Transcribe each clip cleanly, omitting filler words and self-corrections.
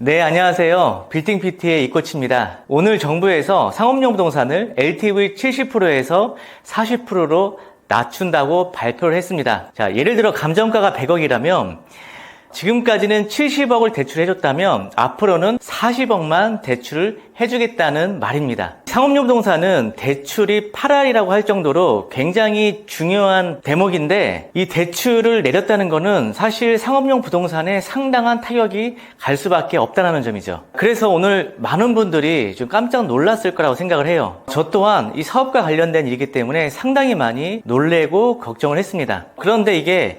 네, 안녕하세요. 빌딩 PT의 이코치입니다. 오늘 정부에서 상업용 부동산을 LTV 70%에서 40%로 낮춘다고 발표를 했습니다. 자, 예를 들어 감정가가 100억이라면 지금까지는 70억을 대출해줬다면 앞으로는 40억만 대출을 해주겠다는 말입니다. 상업용 부동산은 대출이 8할이라고 할 정도로 굉장히 중요한 대목인데 이 대출을 내렸다는 것은 사실 상업용 부동산에 상당한 타격이 갈 수밖에 없다는 점이죠. 그래서 오늘 많은 분들이 좀 깜짝 놀랐을 거라고 생각을 해요. 저 또한 이 사업과 관련된 일이기 때문에 상당히 많이 놀래고 걱정을 했습니다. 그런데 이게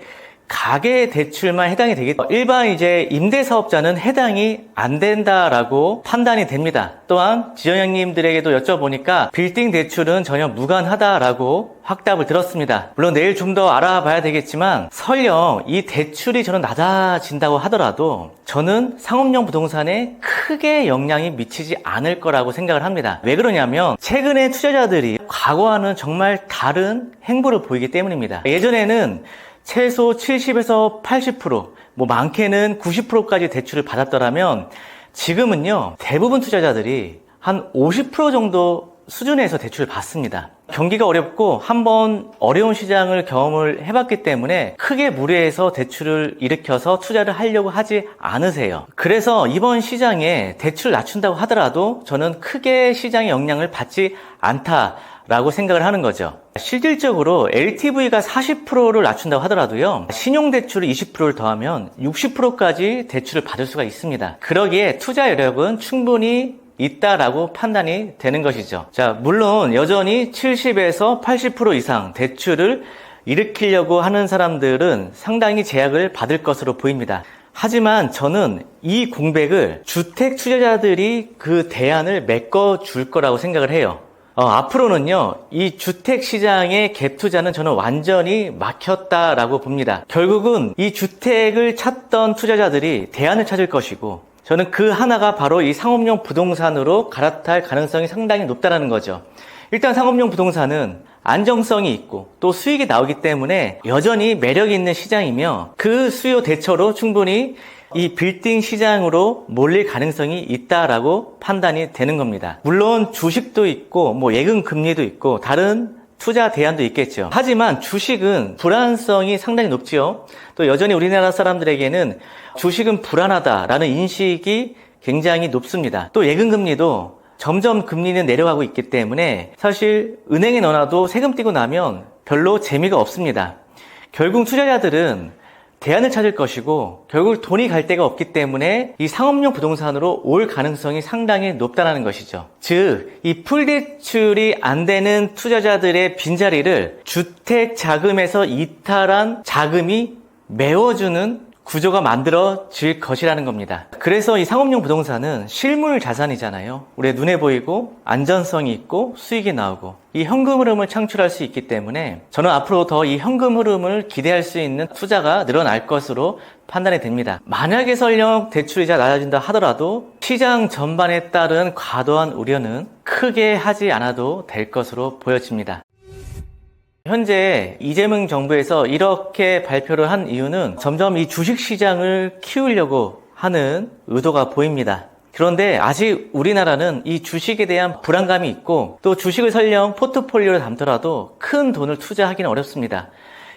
가계 대출만 해당이 되겠죠. 일반 임대사업자는 해당이 안 된다라고 판단이 됩니다. 또한 지원형님들에게도 여쭤보니까 빌딩 대출은 전혀 무관하다라고 확답을 들었습니다. 물론 내일 좀 더 알아봐야 되겠지만 설령 이 대출이 저는 낮아진다고 하더라도 저는 상업용 부동산에 크게 영향이 미치지 않을 거라고 생각을 합니다. 왜 그러냐면 최근에 투자자들이 과거와는 정말 다른 행보를 보이기 때문입니다. 예전에는 최소 70에서 80%, 많게는 90%까지 대출을 받았더라면 지금은요, 대부분 투자자들이 한 50% 정도 수준에서 대출을 받습니다. 경기가 어렵고 한번 어려운 시장을 경험을 해봤기 때문에 크게 무리해서 대출을 일으켜서 투자를 하려고 하지 않으세요. 그래서 이번 시장에 대출을 낮춘다고 하더라도 저는 크게 시장의 영향을 받지 않다라고 생각을 하는 거죠. 실질적으로 LTV가 40%를 낮춘다고 하더라도요, 신용대출을 20%를 더하면 60%까지 대출을 받을 수가 있습니다. 그러기에 투자 여력은 충분히 있다라고 판단이 되는 것이죠. 자, 물론 여전히 70에서 80% 이상 대출을 일으키려고 하는 사람들은 상당히 제약을 받을 것으로 보입니다. 하지만 저는 이 공백을 주택 투자자들이 그 대안을 메꿔줄 거라고 생각을 해요. 앞으로는요, 이 주택시장의 갭 투자는 저는 완전히 막혔다라고 봅니다. 결국은 이 주택을 찾던 투자자들이 대안을 찾을 것이고, 저는 그 하나가 바로 이 상업용 부동산으로 갈아탈 가능성이 상당히 높다는 거죠. 일단 상업용 부동산은 안정성이 있고 또 수익이 나오기 때문에 여전히 매력이 있는 시장이며 그 수요 대처로 충분히 이 빌딩 시장으로 몰릴 가능성이 있다라고 판단이 되는 겁니다. 물론 주식도 있고 예금 금리도 있고 다른 투자 대안도 있겠죠. 하지만 주식은 불안성이 상당히 높지요. 또 여전히 우리나라 사람들에게는 주식은 불안하다라는 인식이 굉장히 높습니다. 또 예금 금리도 점점 금리는 내려가고 있기 때문에 사실 은행에 넣어놔도 세금 떼고 나면 별로 재미가 없습니다. 결국 투자자들은 대안을 찾을 것이고 결국 돈이 갈 데가 없기 때문에 이 상업용 부동산으로 올 가능성이 상당히 높다는 것이죠. 즉, 이 풀대출이 안 되는 투자자들의 빈자리를 주택 자금에서 이탈한 자금이 메워주는 구조가 만들어질 것이라는 겁니다. 그래서 이 상업용 부동산은 실물 자산이잖아요. 우리 눈에 보이고 안전성이 있고 수익이 나오고 이 현금 흐름을 창출할 수 있기 때문에 저는 앞으로 더 이 현금 흐름을 기대할 수 있는 투자가 늘어날 것으로 판단이 됩니다. 만약에 설령 대출이자 낮아진다 하더라도 시장 전반에 따른 과도한 우려는 크게 하지 않아도 될 것으로 보여집니다. 현재 이재명 정부에서 이렇게 발표를 한 이유는 점점 이 주식시장을 키우려고 하는 의도가 보입니다. 그런데 아직 우리나라는 이 주식에 대한 불안감이 있고 또 주식을 설령 포트폴리오를 담더라도 큰 돈을 투자하기는 어렵습니다.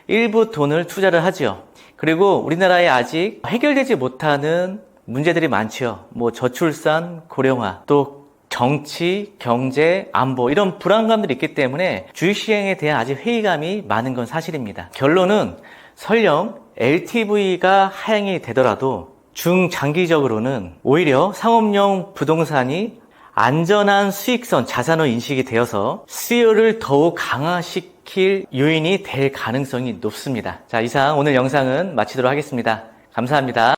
일부 돈을 투자를 하죠. 그리고 우리나라에 아직 해결되지 못하는 문제들이 많죠. 저출산, 고령화, 또 정치, 경제, 안보 이런 불안감들이 있기 때문에 주식시장에 대한 아직 회의감이 많은 건 사실입니다. 결론은 설령 LTV가 하향이 되더라도 중장기적으로는 오히려 상업용 부동산이 안전한 수익성 자산으로 인식이 되어서 수요를 더욱 강화시킬 요인이 될 가능성이 높습니다. 자, 이상 오늘 영상은 마치도록 하겠습니다. 감사합니다.